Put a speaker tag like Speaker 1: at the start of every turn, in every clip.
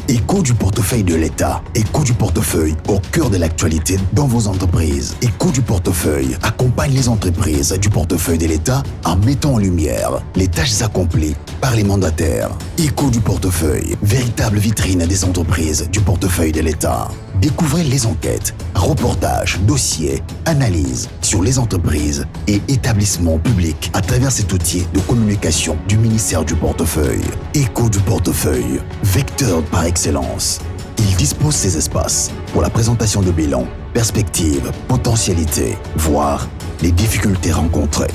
Speaker 1: Écho du portefeuille de l'État. Écho du portefeuille au cœur de l'actualité dans vos entreprises. Écho du portefeuille accompagne les entreprises du portefeuille de l'État en mettant en lumière les tâches accomplies par les mandataires. Écho du portefeuille, véritable vitrine des entreprises du portefeuille de l'État. Découvrez les enquêtes, reportages, dossiers, analyses sur les entreprises et établissements publics à travers cet outil de communication du ministère du portefeuille. Écho du portefeuille, vecteur par excellence. Il dispose ces espaces pour la présentation de bilans, perspectives, potentialités, voire les difficultés rencontrées.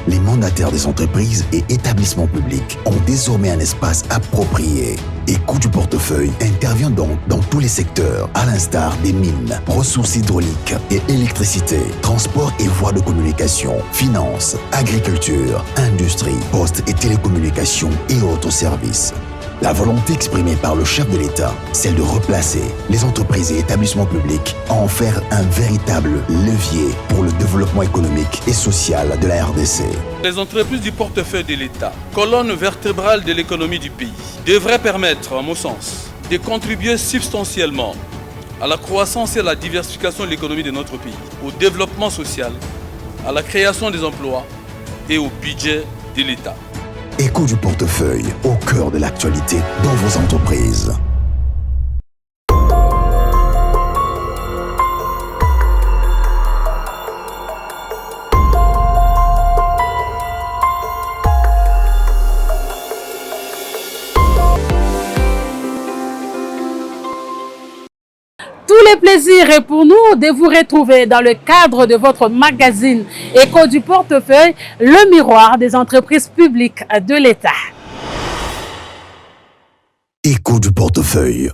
Speaker 1: Les mandataires des entreprises et établissements publics ont désormais un espace approprié. Écho du portefeuille intervient donc dans tous les secteurs, à l'instar des mines, ressources hydrauliques et électricité, transport et voies de communication, finances, agriculture, industrie, postes et télécommunications et autres services. La volonté exprimée par le chef de l'État, celle de replacer les entreprises et établissements publics à en faire un véritable levier pour le développement économique et social de la RDC.
Speaker 2: Les entreprises du portefeuille de l'État, colonne vertébrale de l'économie du pays, devraient permettre, à mon sens, de contribuer substantiellement à la croissance et à la diversification de l'économie de notre pays, au développement social, à la création des emplois et au budget de l'État.
Speaker 1: Écho du portefeuille, au cœur de l'actualité dans vos entreprises.
Speaker 3: Tout le plaisir est pour nous de vous retrouver dans le cadre de votre magazine Écho du portefeuille, le miroir des entreprises publiques de l'État.
Speaker 1: Écho du portefeuille.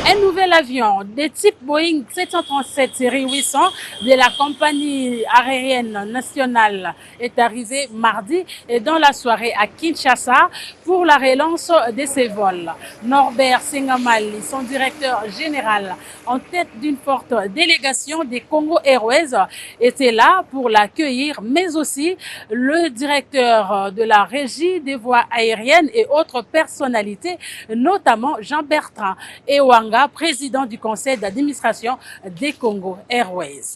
Speaker 3: Un nouvel avion de type Boeing 737 série 800 de la compagnie aérienne nationale est arrivé mardi et dans la soirée à Kinshasa pour la relance de ses vols. Norbert Sengamali, son directeur général en tête d'une forte délégation des Congo Airways, était là pour l'accueillir, mais aussi le directeur de la régie des voies aériennes et autres personnalités, notamment Jean-Bertrand Ewanga, président du conseil d'administration des Congo Airways.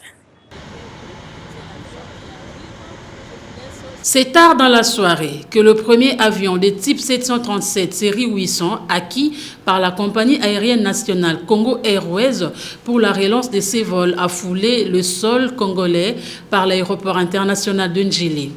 Speaker 3: C'est tard dans la soirée que le premier avion de type 737 série 800 acquis par la compagnie aérienne nationale Congo Airways pour la relance de ses vols a foulé le sol congolais par l'aéroport international de Njili.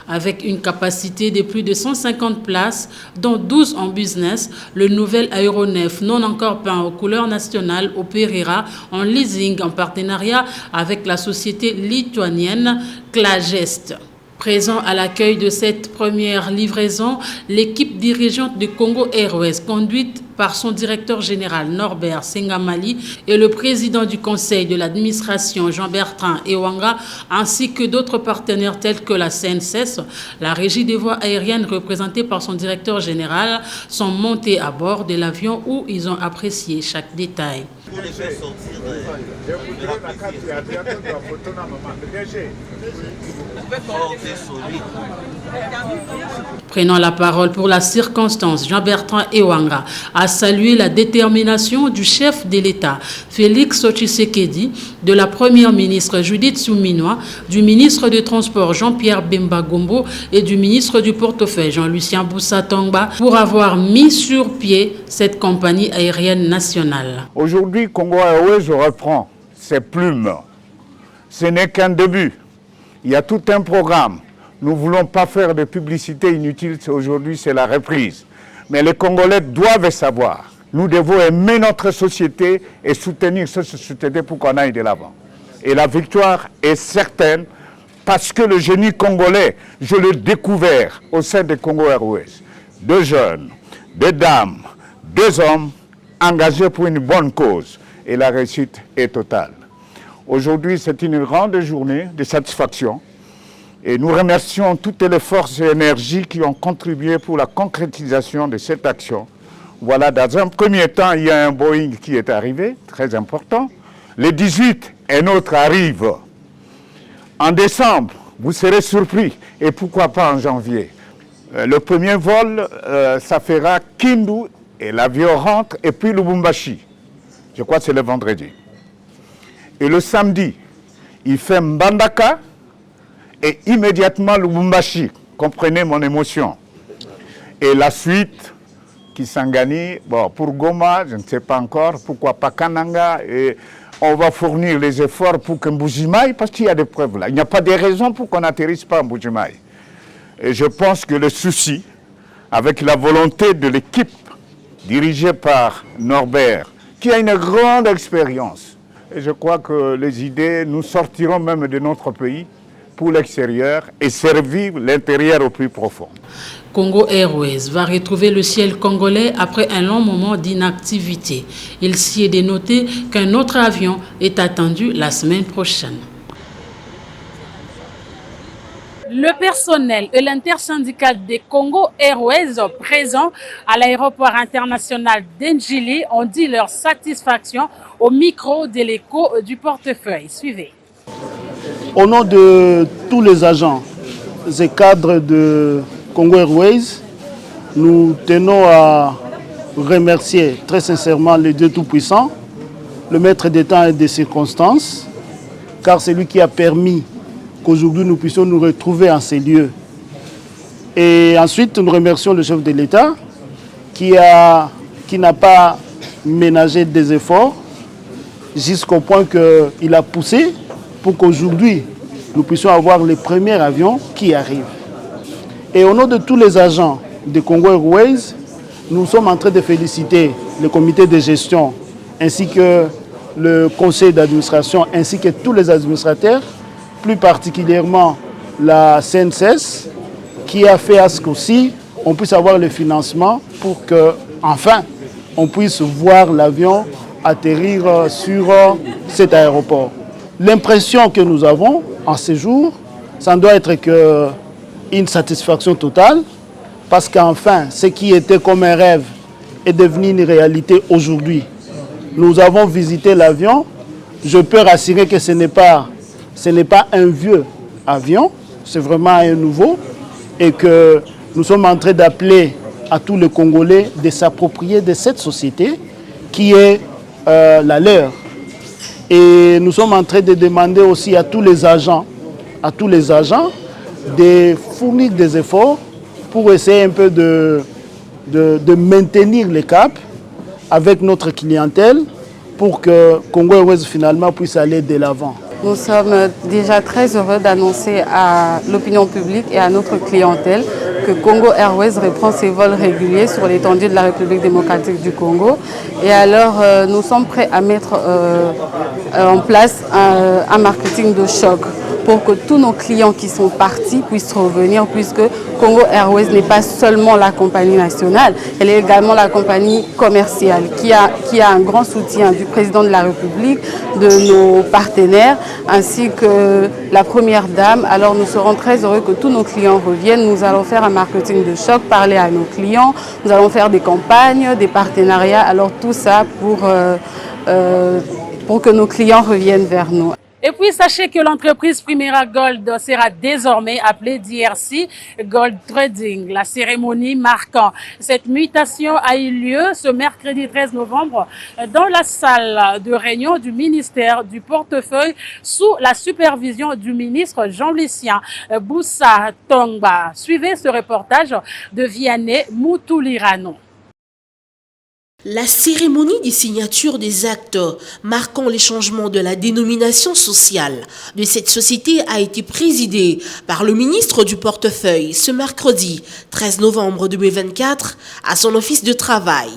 Speaker 3: Avec une capacité de plus de 150 places, dont 12 en business, le nouvel aéronef non encore peint aux couleurs nationales opérera en leasing en partenariat avec la société lituanienne Klagest. Présent à l'accueil de cette première livraison, l'équipe dirigeante de Congo Airways, conduite par son directeur général Norbert Sengamali et le président du conseil de l'administration Jean-Bertrand Ewanga, ainsi que d'autres partenaires tels que la CNSS, la régie des voies aériennes représentée par son directeur général, sont montés à bord de l'avion où ils ont apprécié chaque détail. Prenant la parole pour la circonstance, Jean-Bertrand Ewanga a salué la détermination du chef de l'État, Félix Tshisekedi, de la première ministre Judith Suminwa, du ministre des Transports Jean-Pierre Bemba Gombo et du ministre du portefeuille Jean-Lucien Boussa-Tongba pour avoir mis sur pied cette compagnie aérienne nationale.
Speaker 4: Aujourd'hui, Congo Airways reprend ses plumes. Ce n'est qu'un début. Il y a tout un programme. Nous ne voulons pas faire de publicité inutile. Aujourd'hui, c'est la reprise. Mais les Congolais doivent savoir. Nous devons aimer notre société et soutenir cette société pour qu'on aille de l'avant. Et la victoire est certaine parce que le génie congolais, je l'ai découvert au sein de Congo Airways. 2 jeunes, 2 dames, 2 hommes engagés pour une bonne cause. Et la réussite est totale. Aujourd'hui, c'est une grande journée de satisfaction. Et nous remercions toutes les forces et énergies qui ont contribué pour la concrétisation de cette action. Voilà, dans un premier temps, il y a un Boeing qui est arrivé, très important. Le 18, un autre arrive. En décembre, vous serez surpris. Et pourquoi pas en janvier? Le premier vol, ça fera Kindu Et l'avion rentre, et puis Lubumbashi. Je crois que c'est le vendredi. Et le samedi, il fait Mbandaka, et immédiatement Lubumbashi. Comprenez mon émotion. Et la suite, Kisangani, bon, pour Goma, je ne sais pas encore, pourquoi pas Kananga, et on va fournir les efforts pour que Mbujimaï, parce qu'il y a des preuves là. Il n'y a pas de raison pour qu'on n'atterrisse pas à Mbujimaï. Et je pense que le souci, avec la volonté de l'équipe dirigée par Norbert, qui a une grande expérience, et je crois que les idées, nous sortirons même de notre pays pour l'extérieur et servir l'intérieur au plus profond.
Speaker 3: Congo Airways va retrouver le ciel congolais après un long moment d'inactivité. Il s'y est dénoté qu'un autre avion est attendu la semaine prochaine. Le personnel et l'intersyndical des Congo Airways présents à l'aéroport international d'Ndjili ont dit leur satisfaction au micro de l'écho du portefeuille. Suivez.
Speaker 5: Au nom de tous les agents et cadres de Congo Airways, nous tenons à remercier très sincèrement le Dieu Tout-Puissant, le maître des temps et des circonstances, car c'est lui qui a permis qu'aujourd'hui nous puissions nous retrouver en ces lieux. Et ensuite, nous remercions le chef de l'État qui n'a pas ménagé des efforts jusqu'au point qu'il a poussé pour qu'aujourd'hui nous puissions avoir les premiers avions qui arrivent. Et au nom de tous les agents de Congo Airways, nous sommes en train de féliciter le comité de gestion ainsi que le conseil d'administration ainsi que tous les administrateurs, plus particulièrement la CNCS, qui a fait à ce qu'aussi on puisse avoir le financement pour que, enfin, on puisse voir l'avion atterrir sur cet aéroport. L'impression que nous avons en ce jour, ça doit être une satisfaction totale, parce qu'enfin, ce qui était comme un rêve est devenu une réalité aujourd'hui. Nous avons visité l'avion. Je peux rassurer que ce n'est pas un vieux avion, c'est vraiment un nouveau, et que nous sommes en train d'appeler à tous les Congolais de s'approprier de cette société qui est la leur. Et nous sommes en train de demander aussi à tous les agents de fournir des efforts pour essayer un peu de maintenir le cap avec notre clientèle pour que Congo Airways finalement puisse aller de l'avant.
Speaker 6: Nous sommes déjà très heureux d'annoncer à l'opinion publique et à notre clientèle que Congo Airways reprend ses vols réguliers sur l'étendue de la République démocratique du Congo. Et alors, nous sommes prêts à mettre en place un marketing de choc pour que tous nos clients qui sont partis puissent revenir, puisque Congo Airways n'est pas seulement la compagnie nationale, elle est également la compagnie commerciale qui a un grand soutien du président de la République, de nos partenaires, ainsi que la première dame. Alors nous serons très heureux que tous nos clients reviennent. Nous allons faire un marketing de choc, parler à nos clients, nous allons faire des campagnes, des partenariats, alors tout ça pour que nos clients reviennent vers nous.
Speaker 3: Et puis, sachez que l'entreprise Primera Gold sera désormais appelée DRC Gold Trading. La cérémonie marquant cette mutation a eu lieu ce mercredi 13 novembre dans la salle de réunion du ministère du portefeuille sous la supervision du ministre Jean-Lucien Boussa Tongba. Suivez ce reportage de Vianney Moutulirano.
Speaker 7: La cérémonie de signature des actes marquant les changements de la dénomination sociale de cette société a été présidée par le ministre du portefeuille ce mercredi 13 novembre 2024 à son office de travail.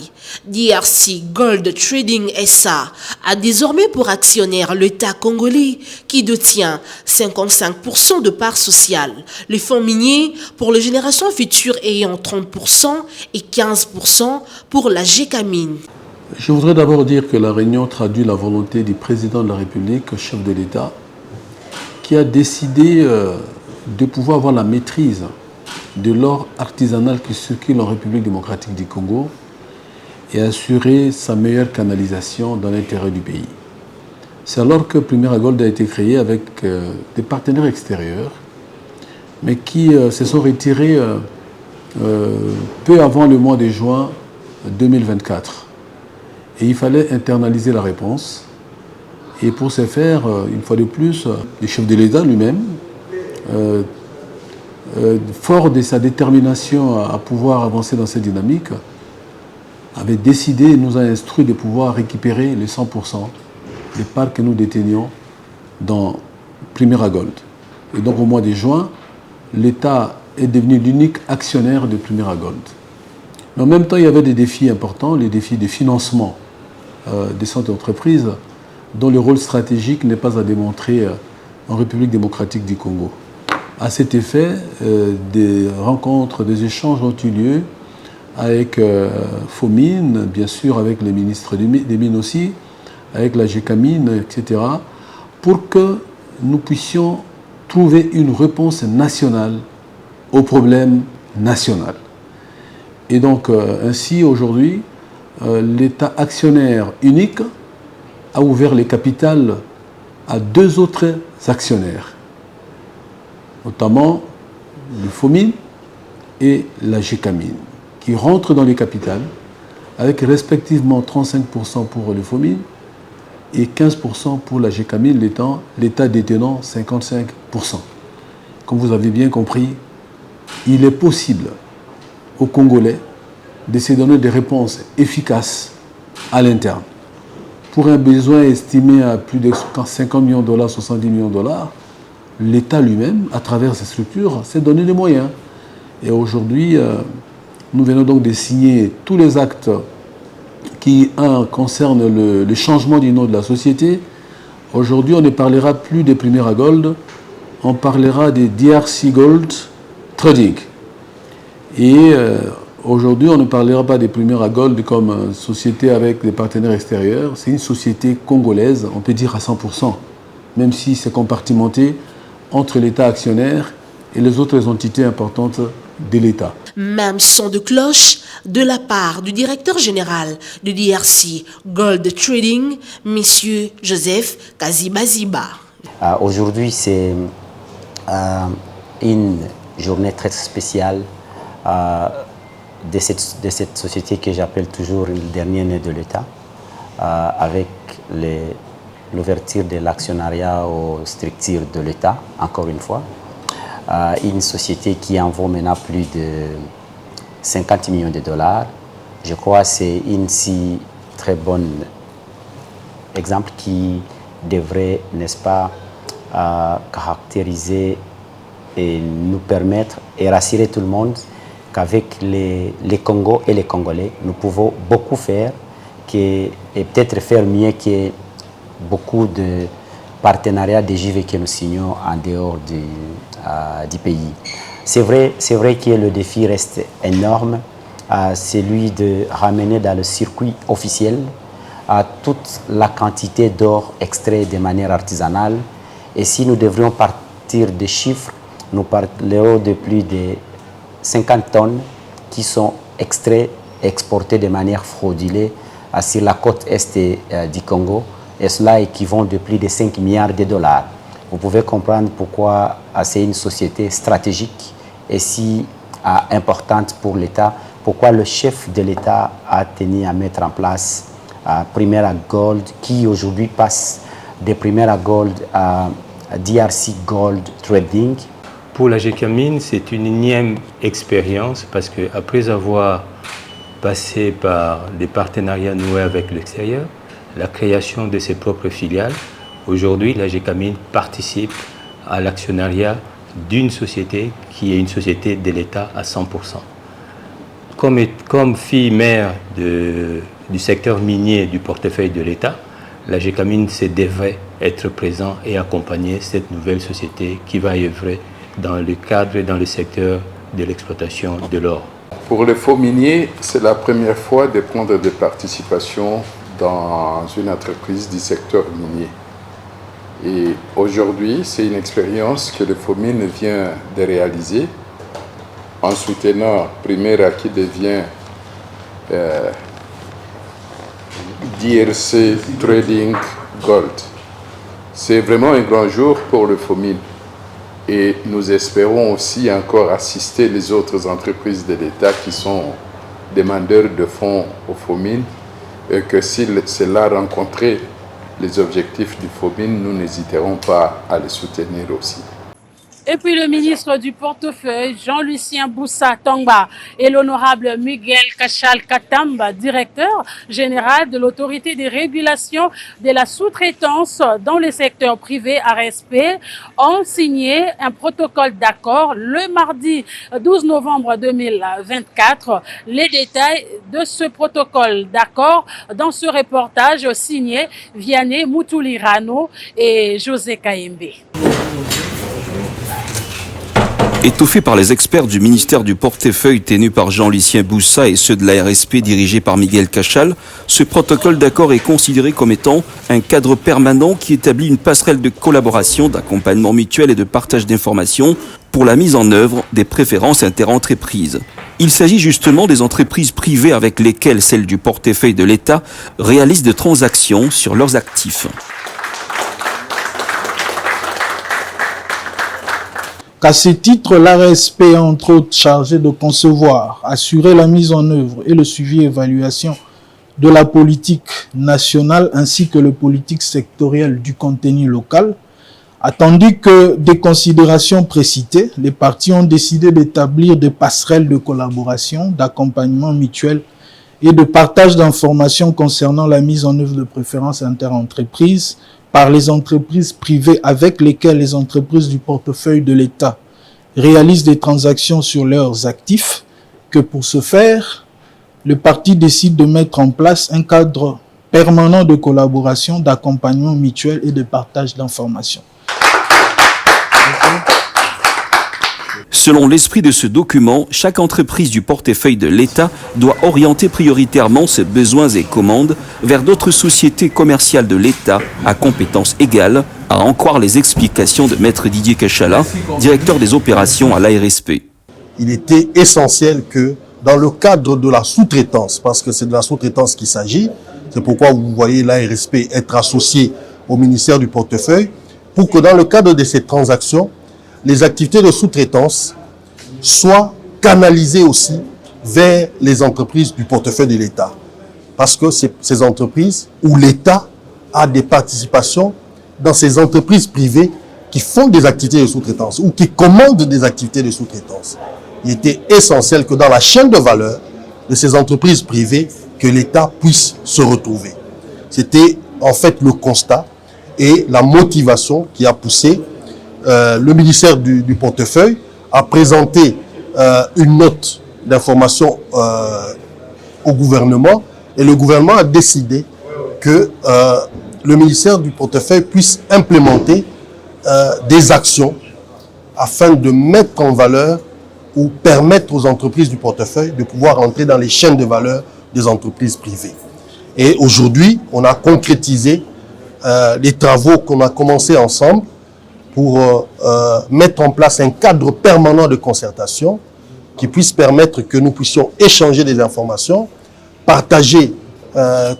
Speaker 7: DRC Gold Trading SA a désormais pour actionnaire l'État congolais qui détient 55% de parts sociales, les fonds miniers pour les générations futures ayant 30% et 15% pour la GECAMINE.
Speaker 8: Je voudrais d'abord dire que la réunion traduit la volonté du président de la République, chef de l'État, qui a décidé de pouvoir avoir la maîtrise de l'or artisanal qui circule en République démocratique du Congo et assurer sa meilleure canalisation dans l'intérêt du pays. C'est alors que Primera Gold a été créé avec des partenaires extérieurs, mais qui se sont retirés peu avant le mois de juin 2024. Et il fallait internaliser la réponse. Et pour ce faire, une fois de plus, le chef de l'État lui-même, fort de sa détermination à pouvoir avancer dans cette dynamique, avait décidé et nous a instruit de pouvoir récupérer les 100% des parts que nous détenions dans Primera Gold. Et donc au mois de juin, l'État est devenu l'unique actionnaire de Primera Gold. Mais en même temps, il y avait des défis importants, les défis de financement des centres d'entreprise, dont le rôle stratégique n'est pas à démontrer en République démocratique du Congo. À cet effet, des rencontres, des échanges ont eu lieu avec FOMIN, bien sûr avec les ministres des Mines aussi, avec la GECAMINE, etc., pour que nous puissions trouver une réponse nationale au problème national. Et donc, ainsi, aujourd'hui, l'État actionnaire unique a ouvert les capitales à 2 autres actionnaires, notamment le FOMIN et la GECAMINE, qui rentrent dans les capitales avec respectivement 35% pour le FOMIN et 15% pour la GECAMINE, l'État détenant 55%. Comme vous avez bien compris, il est possible aux Congolais de se donner des réponses efficaces à l'interne. Pour un besoin estimé à plus de 50 millions de dollars, 70 millions de dollars, l'État lui-même, à travers ses structures, s'est donné des moyens. Et aujourd'hui, nous venons donc de signer tous les actes qui, concernent le changement du nom de la société. Aujourd'hui, on ne parlera plus de Primera Gold, on parlera de DRC Gold Trading. Et aujourd'hui, on ne parlera pas de Primera Gold comme société avec des partenaires extérieurs. C'est une société congolaise, on peut dire à 100%, même si c'est compartimenté entre l'État actionnaire et les autres entités importantes de l'État.
Speaker 7: Même son de cloche de la part du directeur général de DRC Gold Trading, M. Joseph Kazibaziba.
Speaker 9: Aujourd'hui, c'est une journée très spéciale de cette société que j'appelle toujours le dernier né de l'État, avec l'ouverture de l'actionnariat aux structures de l'État, encore une fois. Une société qui en vaut maintenant plus de 50 millions de dollars. Je crois que c'est une si très bonne exemple qui devrait, n'est-ce pas, caractériser et nous permettre et rassurer tout le monde qu'avec les Congos et les Congolais, nous pouvons beaucoup faire et peut-être faire mieux que beaucoup de partenariats de JV que nous signons en dehors du pays. C'est vrai que le défi reste énorme, celui de ramener dans le circuit officiel toute la quantité d'or extrait de manière artisanale. Et si nous devrions partir des chiffres, nous parlerons de plus de 50 tonnes qui sont extraits et exportés de manière frauduleuse sur la côte est du Congo. Et cela équivaut de plus de 5 milliards de dollars. Vous pouvez comprendre pourquoi c'est une société stratégique et si importante pour l'État, pourquoi le chef de l'État a tenu à mettre en place Primera Gold, qui aujourd'hui passe de Primera Gold à DRC Gold Trading.
Speaker 10: Pour la GECAMINE, c'est une énième expérience parce qu'après avoir passé par des partenariats noués avec l'extérieur, la création de ses propres filiales, aujourd'hui, la GECAMINE participe à l'actionnariat d'une société qui est une société de l'État à 100%. Comme fille mère du secteur minier du portefeuille de l'État, la GECAMINE devrait être présent et accompagner cette nouvelle société qui va œuvrer dans le cadre et dans le secteur de l'exploitation de l'or.
Speaker 11: Pour les faux miniers, c'est la première fois de prendre des participations dans une entreprise du secteur minier. Et aujourd'hui, c'est une expérience que le FOMIN vient de réaliser en soutenant Primera qui devient DRC Trading Gold. C'est vraiment un grand jour pour le FOMIN. Et nous espérons aussi encore assister les autres entreprises de l'État qui sont demandeurs de fonds au FOMIN et que si cela rencontrait les objectifs du FOMIN, nous n'hésiterons pas à les soutenir aussi.
Speaker 3: Et puis le ministre du portefeuille, Jean-Lucien Boussa Tongba, et l'honorable Miguel Cachal Katamba, directeur général de l'autorité de régulation de la sous-traitance dans le secteur privé ARSP, ont signé un protocole d'accord le mardi 12 novembre 2024. Les détails de ce protocole d'accord dans ce reportage signé Vianney Moutouli-Rano et José Kaembe.
Speaker 12: Étoffé par les experts du ministère du portefeuille tenu par Jean-Lucien Boussa et ceux de la RSP dirigés par Miguel Cachal, ce protocole d'accord est considéré comme étant un cadre permanent qui établit une passerelle de collaboration, d'accompagnement mutuel et de partage d'informations pour la mise en œuvre des préférences interentreprises. Il s'agit justement des entreprises privées avec lesquelles celles du portefeuille de l'État réalisent des transactions sur leurs actifs.
Speaker 13: Qu'à ce titre, l'ARSP est entre autres chargé de concevoir, assurer la mise en œuvre et le suivi et évaluation de la politique nationale ainsi que le politique sectoriel du contenu local. Attendu que des considérations précitées, les parties ont décidé d'établir des passerelles de collaboration, d'accompagnement mutuel et de partage d'informations concernant la mise en œuvre de préférences interentreprises par les entreprises privées avec lesquelles les entreprises du portefeuille de l'État réalisent des transactions sur leurs actifs, que pour ce faire, le parti décide de mettre en place un cadre permanent de collaboration, d'accompagnement mutuel et de partage d'informations.
Speaker 12: Selon l'esprit de ce document, chaque entreprise du portefeuille de l'État doit orienter prioritairement ses besoins et commandes vers d'autres sociétés commerciales de l'État à compétences égales, à en croire les explications de Maître Didier Cachala, directeur des opérations à l'ARSP.
Speaker 14: Il était essentiel que dans le cadre de la sous-traitance, parce que c'est de la sous-traitance qu'il s'agit, c'est pourquoi vous voyez l'ARSP être associé au ministère du portefeuille, pour que dans le cadre de ces transactions, les activités de sous-traitance soient canalisées aussi vers les entreprises du portefeuille de l'État. Parce que c'est ces entreprises où l'État a des participations dans ces entreprises privées qui font des activités de sous-traitance ou qui commandent des activités de sous-traitance. Il était essentiel que dans la chaîne de valeur de ces entreprises privées, que l'État puisse se retrouver. C'était en fait le constat et la motivation qui a poussé le ministère du portefeuille a présenté une note d'information au gouvernement et le gouvernement a décidé que le ministère du portefeuille puisse implémenter des actions afin de mettre en valeur ou permettre aux entreprises du portefeuille de pouvoir entrer dans les chaînes de valeur des entreprises privées. Et aujourd'hui, on a concrétisé les travaux qu'on a commencés ensemble pour mettre en place un cadre permanent de concertation qui puisse permettre que nous puissions échanger des informations, partager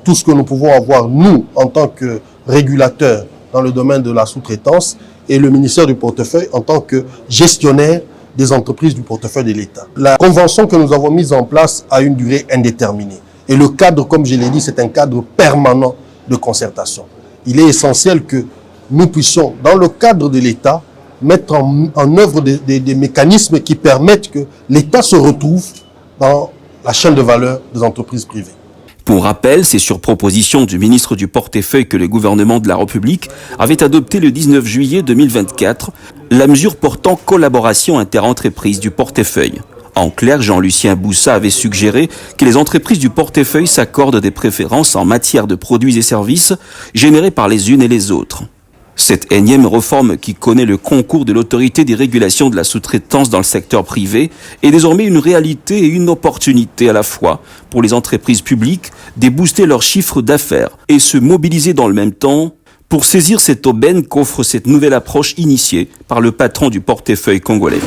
Speaker 14: tout ce que nous pouvons avoir, nous, en tant que régulateurs dans le domaine de la sous-traitance, et le ministère du portefeuille en tant que gestionnaire des entreprises du portefeuille de l'État. La convention que nous avons mise en place a une durée indéterminée. Et le cadre, comme je l'ai dit, c'est un cadre permanent de concertation. Il est essentiel que nous puissions, dans le cadre de l'État, mettre en œuvre des mécanismes qui permettent que l'État se retrouve dans la chaîne de valeur des entreprises privées.
Speaker 12: Pour rappel, c'est sur proposition du ministre du portefeuille que le gouvernement de la République avait adopté le 19 juillet 2024 la mesure portant collaboration interentreprises du portefeuille. En clair, Jean-Lucien Boussa avait suggéré que les entreprises du portefeuille s'accordent des préférences en matière de produits et services générés par les unes et les autres. Cette énième réforme qui connaît le concours de l'autorité des régulations de la sous-traitance dans le secteur privé est désormais une réalité et une opportunité à la fois pour les entreprises publiques de booster leurs chiffres d'affaires et se mobiliser dans le même temps pour saisir cette aubaine qu'offre cette nouvelle approche initiée par le patron du portefeuille congolais.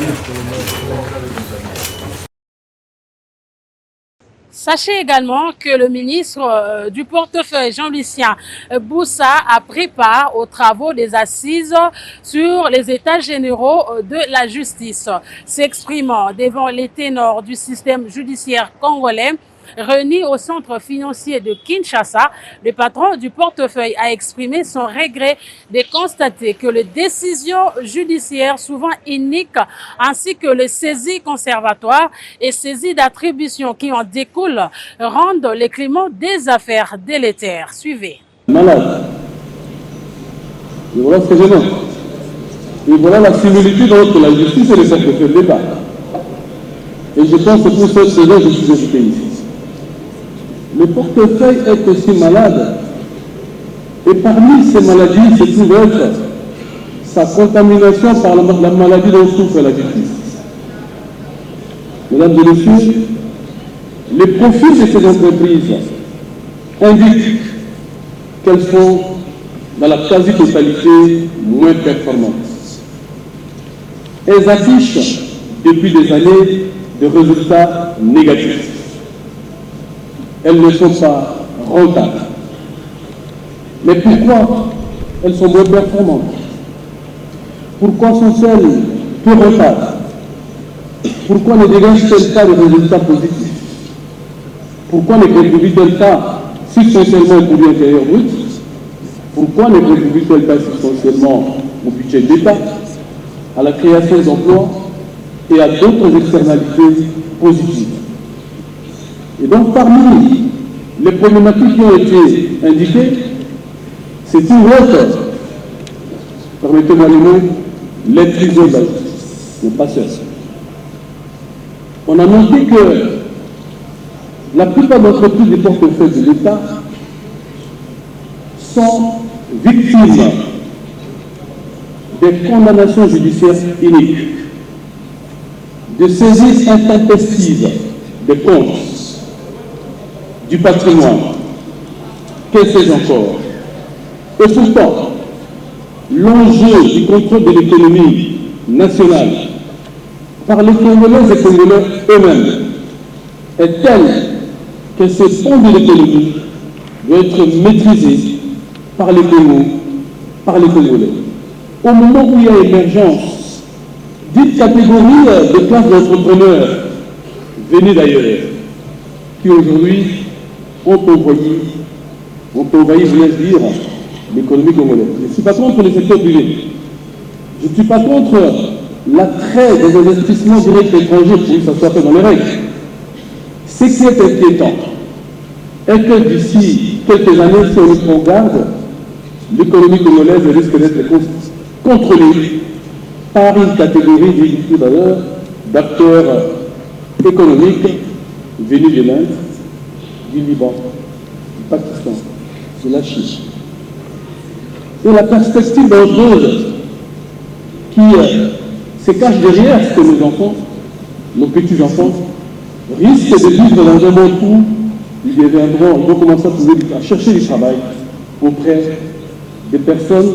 Speaker 3: Sachez également que le ministre du portefeuille, Jean-Lucien Boussa, a pris part aux travaux des assises sur les états généraux de la justice. S'exprimant devant les ténors du système judiciaire congolais, Réuni au centre financier de Kinshasa, le patron du portefeuille a exprimé son regret de constater que les décisions judiciaires souvent iniques ainsi que les saisies conservatoires et saisies d'attributions qui en découlent rendent le climat des affaires délétères. Suivez.
Speaker 15: Malade. Et voilà ce que je note. Et voilà la similitude entre la justice et le portefeuille de l'État. Et je pense que pour cette raison, je suis invité ici. Le portefeuille est aussi malade. Et parmi ces maladies se trouve être sa contamination par la maladie dont souffre la justice. Mesdames et messieurs, les profils de ces entreprises indiquent qu'elles sont dans la quasi-totalité moins performantes. Elles affichent depuis des années des résultats négatifs. Elles ne sont pas rentables. Mais pourquoi elles sont moins performantes? Pourquoi sont-elles peu rentables? Pourquoi ne dégagent-elles pas de résultats positifs? Pourquoi ne contribuent-elles pas substantiellement au produit intérieur brut? Pourquoi ne contribuent-elles pas substantiellement au budget de l'État, à la création d'emplois et à d'autres externalités positives? Et donc, parmi les problématiques qui ont été indiquées, c'est tout autre, permettez-moi le mot, l'intrusion de la justice, n'est pas seul. On a noté que la plupart d'entreprises du portefeuille de l'État sont victimes des condamnations judiciaires iniques, de saisies intempestives des comptes, du patrimoine, que sais-je encore. Et pourtant, l'enjeu du contrôle de l'économie nationale par les Congolaises et Congolais eux-mêmes est tel que ce fonds de l'économie doit être maîtrisé par les Congos, par les Congolais. Au moment où il y a émergence d'une catégorie de classes d'entrepreneurs venus d'ailleurs, qui aujourd'hui ont envahi, voulais-je dire, l'économie congolaise. Je ne suis pas contre le secteur privé. Je ne suis pas contre l'attrait des investissements directs étrangers pour que ça soit fait dans les règles. Ce qui est inquiétant est que d'ici quelques années, si on y prend garde, l'économie congolaise risque d'être contrôlée par une catégorie, j'ai d'ailleurs, d'acteurs économiques venus de l'Inde, du Liban, du Pakistan, de la Chine. Et la perspective dangereuse qui se cache derrière ce que nos enfants, nos petits-enfants, risquent de vivre dans un monde où ils vont commencer à chercher du travail auprès des personnes,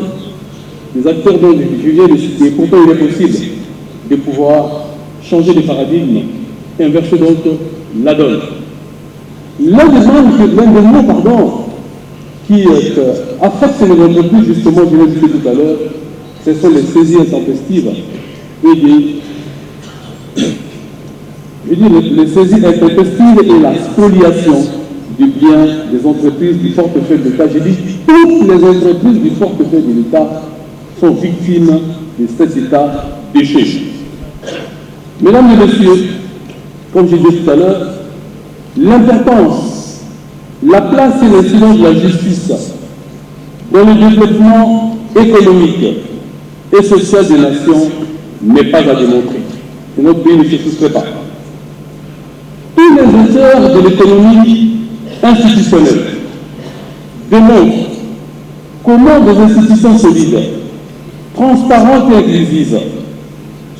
Speaker 15: des acteurs dont je viens de citer. Pourtant, il est possible de pouvoir changer de paradigme, inverser donc la donne. L'un des mots, qui affecte les entreprises, justement, je l'ai dit tout à l'heure, ce sont les saisies intempestives et les saisies intempestives et la spoliation du bien des entreprises du portefeuille de l'État. J'ai dit, toutes les entreprises du portefeuille de l'État sont victimes de cet état d'échec. Mesdames et messieurs, comme j'ai dit tout à l'heure, l'importance, la place et l'incidence de la justice dans le développement économique et social des nations n'est pas à démontrer. Et notre pays ne se soustrait pas. Tous les auteurs de l'économie institutionnelle démontrent comment des institutions solides, transparentes et inclusives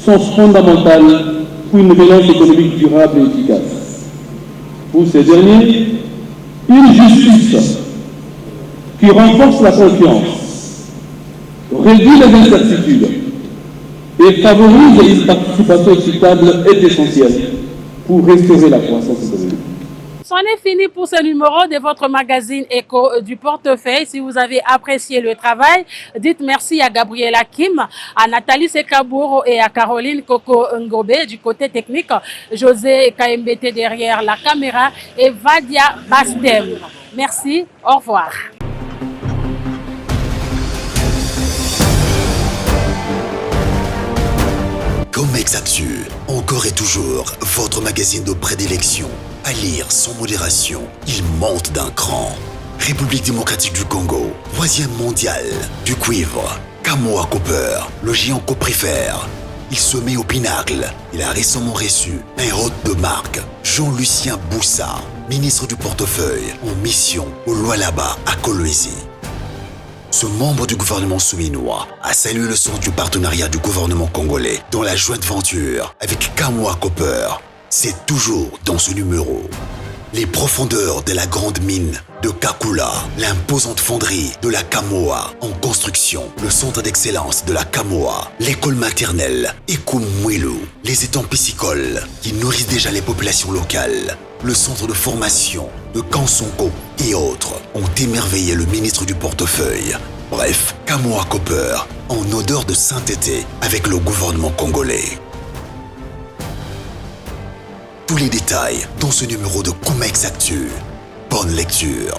Speaker 15: sont fondamentales pour une relance économique durable et efficace. Pour ces derniers, une justice qui renforce la confiance, réduit les incertitudes et favorise une participation équitable est essentielle pour restaurer la croissance économique.
Speaker 3: c'en est fini pour ce numéro de votre magazine Écho du portefeuille. Si vous avez apprécié le travail, dites merci à Gabriela Kim, à Nathalie Sekabouro et à Caroline Coco Ngobe du côté technique, José KMBT derrière la caméra et Vadia Bastem. Merci, au revoir.
Speaker 1: Comex Actu, encore et toujours, votre magazine de prédilection. À lire sans modération, il monte d'un cran. République démocratique du Congo, 3e mondial, du cuivre, Kamoa Copper, le géant coprifère. Il se met au pinacle. Il a récemment reçu un hôte de marque, Jean-Lucien Boussa, ministre du portefeuille, en mission au Lualaba à Kolwezi. Ce membre du gouvernement souminois a salué le sens du partenariat du gouvernement congolais dans la jointe venture avec Kamoa Copper. C'est toujours dans ce numéro. Les profondeurs de la grande mine de Kakula, l'imposante fonderie de la Kamoa en construction, le centre d'excellence de la Kamoa, l'école maternelle Ekumwilu, les étangs piscicoles qui nourrissent déjà les populations locales, le centre de formation de Kansongo et autres ont émerveillé le ministre du portefeuille. Bref, Kamoa Copper en odeur de sainteté avec le gouvernement congolais. Tous les détails dans ce numéro de Comex Actu. Bonne lecture.